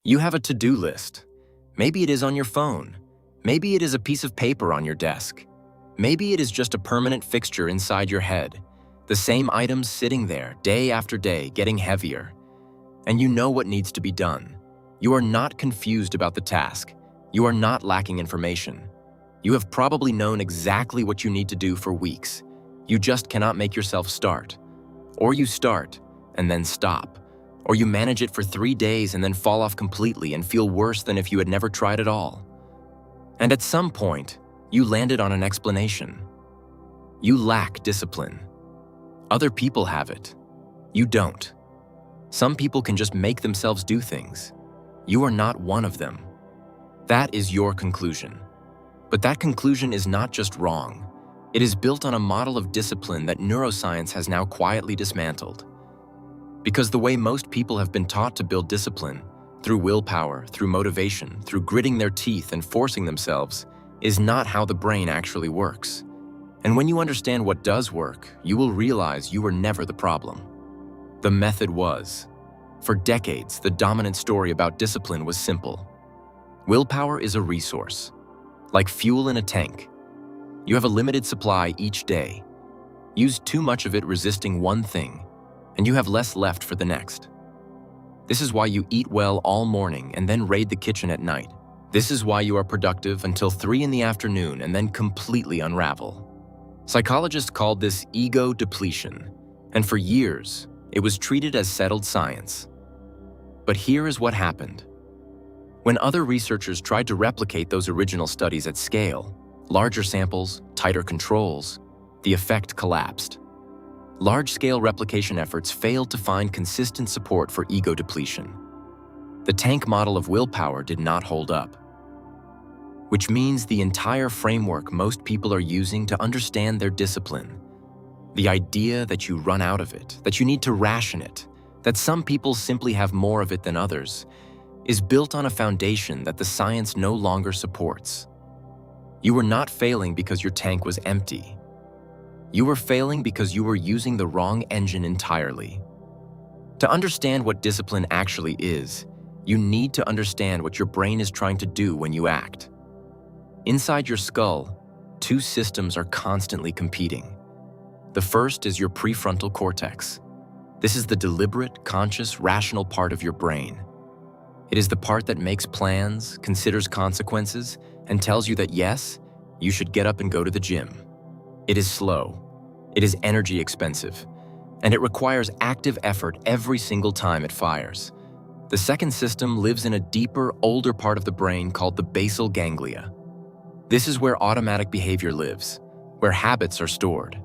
You have a to-do list. Maybe it is on your phone. Maybe it is a piece of paper on your desk. Maybe it is just a permanent fixture inside your head. The same items sitting there day after day, getting heavier. And you know what needs to be done. You are not confused about the task. You are not lacking information. You have probably known exactly what you need to do for weeks. You just cannot make yourself start. Or you start and then stop. Or you manage it for 3 days and then fall off completely and feel worse than if you had never tried at all. And at some point, you landed on an explanation. You lack discipline. Other people have it. You don't. Some people can just make themselves do things. You are not one of them. That is your conclusion. But that conclusion is not just wrong. It is built on a model of discipline that neuroscience has now quietly dismantled. Because the way most people have been taught to build discipline, through willpower, through motivation, through gritting their teeth and forcing themselves, is not how the brain actually works. And when you understand what does work, you will realize you were never the problem. The method was. For decades, the dominant story about discipline was simple. Willpower is a resource, like fuel in a tank. You have a limited supply each day. Use too much of it resisting one thing, and you have less left for the next. This is why you eat well all morning and then raid the kitchen at night. This is why you are productive until 3 in the afternoon and then completely unravel. Psychologists called this ego depletion, and for years, it was treated as settled science. But here is what happened. When other researchers tried to replicate those original studies at scale, larger samples, tighter controls, the effect collapsed. Large-scale replication efforts failed to find consistent support for ego depletion. The tank model of willpower did not hold up. Which means the entire framework most people are using to understand their discipline, the idea that you run out of it, that you need to ration it, that some people simply have more of it than others, is built on a foundation that the science no longer supports. You were not failing because your tank was empty. You were failing because you were using the wrong engine entirely. To understand what discipline actually is, you need to understand what your brain is trying to do when you act. Inside your skull, 2 systems are constantly competing. The first is your prefrontal cortex. This is the deliberate, conscious, rational part of your brain. It is the part that makes plans, considers consequences, and tells you that yes, you should get up and go to the gym. It is slow. It is energy expensive, and it requires active effort every single time it fires. The second system lives in a deeper, older part of the brain called the basal ganglia. This is where automatic behavior lives, where habits are stored,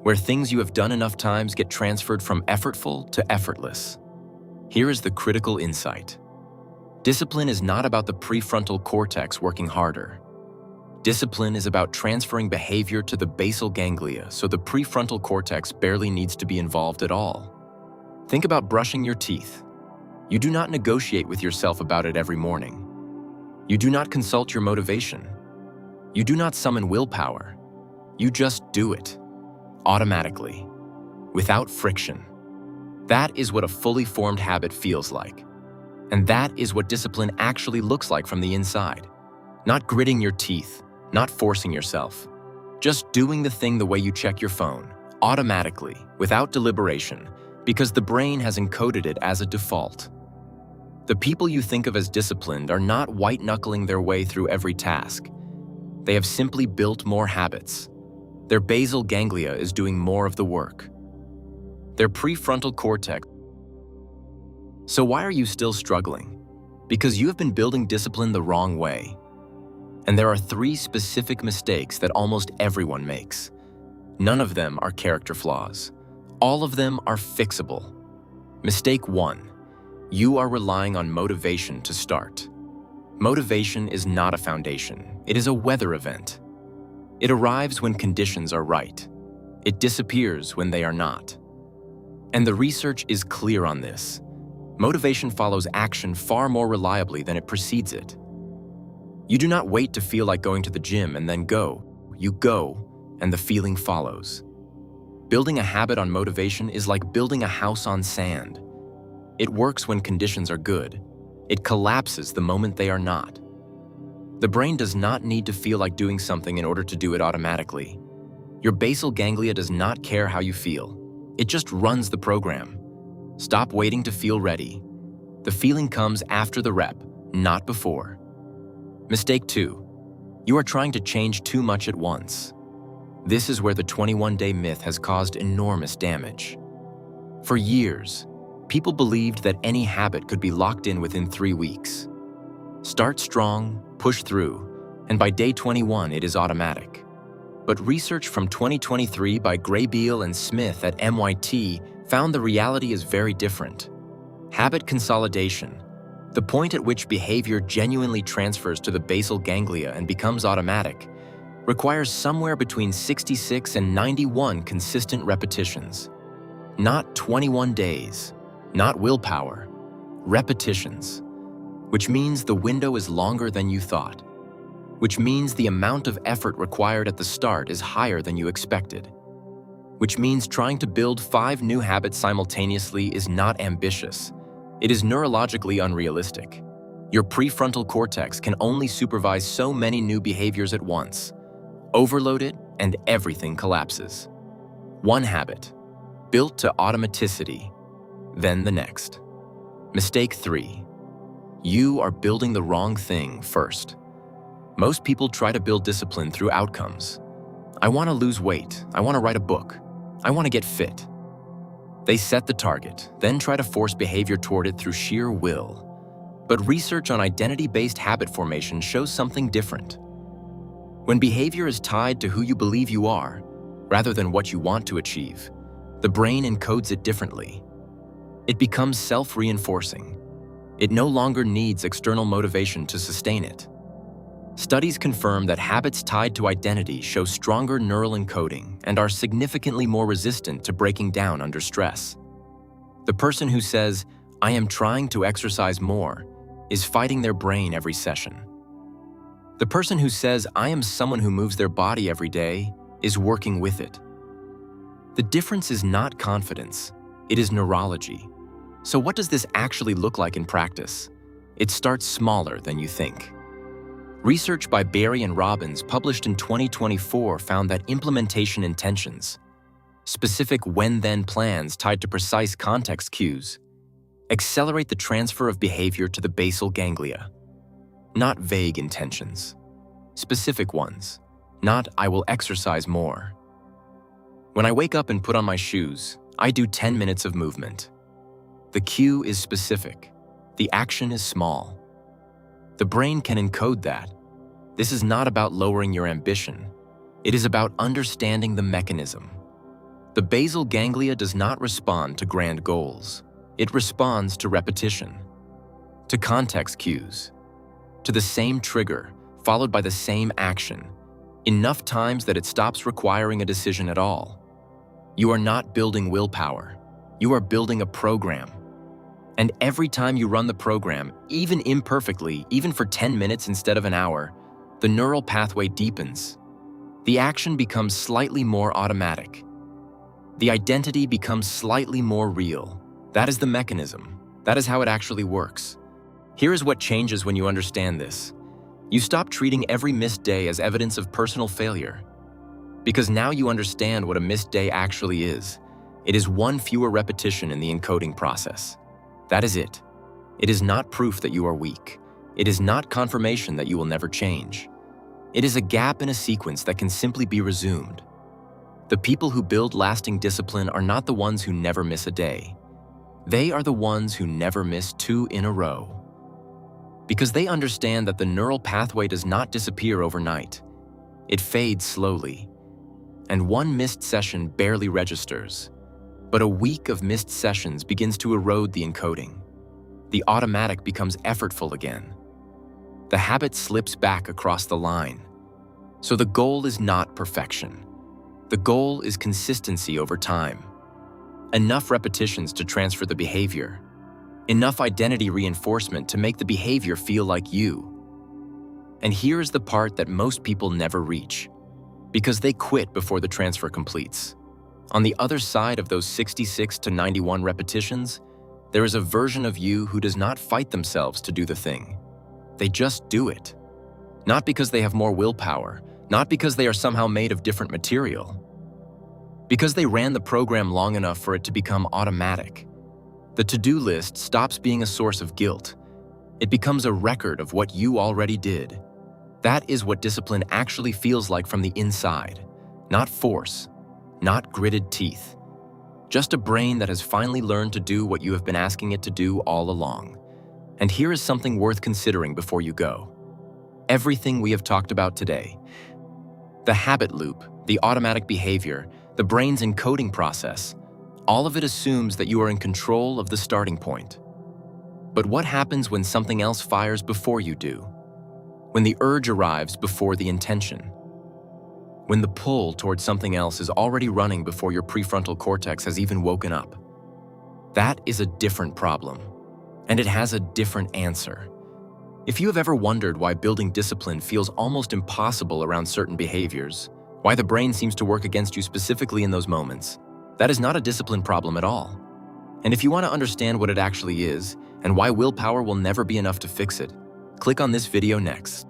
where things you have done enough times get transferred from effortful to effortless. Here is the critical insight. Discipline is not about the prefrontal cortex working harder. Discipline is about transferring behavior to the basal ganglia, so the prefrontal cortex barely needs to be involved at all. Think about brushing your teeth. You do not negotiate with yourself about it every morning. You do not consult your motivation. You do not summon willpower. You just do it, automatically, without friction. That is what a fully formed habit feels like. And that is what discipline actually looks like from the inside. Not gritting your teeth, not forcing yourself. Just doing the thing the way you check your phone, automatically, without deliberation, because the brain has encoded it as a default. The people you think of as disciplined are not white-knuckling their way through every task. They have simply built more habits. Their basal ganglia is doing more of the work. Their prefrontal cortex. So why are you still struggling? Because you have been building discipline the wrong way. And there are 3 specific mistakes that almost everyone makes. None of them are character flaws. All of them are fixable. Mistake 1. You are relying on motivation to start. Motivation is not a foundation. It is a weather event. It arrives when conditions are right. It disappears when they are not. And the research is clear on this. Motivation follows action far more reliably than it precedes it. You do not wait to feel like going to the gym and then go. You go, and the feeling follows. Building a habit on motivation is like building a house on sand. It works when conditions are good, It collapses the moment they are not. The brain does not need to feel like doing something in order to do it automatically. Your basal ganglia does not care how you feel. It just runs the program. Stop waiting to feel ready. The feeling comes after the rep, not before. Mistake 2. You are trying to change too much at once. This is where the 21-day myth has caused enormous damage. For years, people believed that any habit could be locked in within 3 weeks. Start strong, push through, and by day 21 it is automatic. But research from 2023 by Graybiel and Smith at MIT found the reality is very different. Habit consolidation, the point at which behavior genuinely transfers to the basal ganglia and becomes automatic, requires somewhere between 66 and 91 consistent repetitions. Not 21 days, not willpower, repetitions. Which means the window is longer than you thought. Which means the amount of effort required at the start is higher than you expected. Which means trying to build 5 new habits simultaneously is not ambitious. It is neurologically unrealistic. Your prefrontal cortex can only supervise so many new behaviors at once. Overload it, and everything collapses. One habit, built to automaticity, then the next. Mistake 3. You are building the wrong thing first. Most people try to build discipline through outcomes. I want to lose weight. I want to write a book. I want to get fit. They set the target, then try to force behavior toward it through sheer will. But research on identity-based habit formation shows something different. When behavior is tied to who you believe you are, rather than what you want to achieve, the brain encodes it differently. It becomes self-reinforcing. It no longer needs external motivation to sustain it. Studies confirm that habits tied to identity show stronger neural encoding and are significantly more resistant to breaking down under stress. The person who says, "I am trying to exercise more," is fighting their brain every session. The person who says, "I am someone who moves their body every day," is working with it. The difference is not confidence, it is neurology. So what does this actually look like in practice? It starts smaller than you think. Research by Barry and Robbins published in 2024 found that implementation intentions, specific when-then plans tied to precise context cues, accelerate the transfer of behavior to the basal ganglia. Not vague intentions, specific ones, not "I will exercise more." When I wake up and put on my shoes, I do 10 minutes of movement. The cue is specific. The action is small. The brain can encode that. This is not about lowering your ambition. It is about understanding the mechanism. The basal ganglia does not respond to grand goals. It responds to repetition, to context cues, to the same trigger followed by the same action, enough times that it stops requiring a decision at all. You are not building willpower. You are building a program. And every time you run the program, even imperfectly, even for 10 minutes instead of an hour, the neural pathway deepens. The action becomes slightly more automatic. The identity becomes slightly more real. That is the mechanism. That is how it actually works. Here is what changes when you understand this. You stop treating every missed day as evidence of personal failure. Because now you understand what a missed day actually is. It is one fewer repetition in the encoding process. That is it. It is not proof that you are weak. It is not confirmation that you will never change. It is a gap in a sequence that can simply be resumed. The people who build lasting discipline are not the ones who never miss a day. They are the ones who never miss 2 in a row. Because they understand that the neural pathway does not disappear overnight. It fades slowly. And one missed session barely registers. But a week of missed sessions begins to erode the encoding. The automatic becomes effortful again. The habit slips back across the line. So the goal is not perfection. The goal is consistency over time. Enough repetitions to transfer the behavior. Enough identity reinforcement to make the behavior feel like you. And here is the part that most people never reach, because they quit before the transfer completes. On the other side of those 66 to 91 repetitions, There is a version of you who does not fight themselves to do the thing. They just do it. Not because they have more willpower, not because they are somehow made of different material. Because they ran the program long enough for it to become automatic. The to-do list stops being a source of guilt. It becomes a record of what you already did. That is what discipline actually feels like from the inside. Not force, not gritted teeth. Just a brain that has finally learned to do what you have been asking it to do all along. And here is something worth considering before you go. Everything we have talked about today, the habit loop, the automatic behavior, the brain's encoding process, all of it assumes that you are in control of the starting point. But what happens when something else fires before you do? When the urge arrives before the intention? When the pull towards something else is already running before your prefrontal cortex has even woken up? That is a different problem, and it has a different answer. If you have ever wondered why building discipline feels almost impossible around certain behaviors, why the brain seems to work against you specifically in those moments, that is not a discipline problem at all. And if you want to understand what it actually is, and why willpower will never be enough to fix it, click on this video next.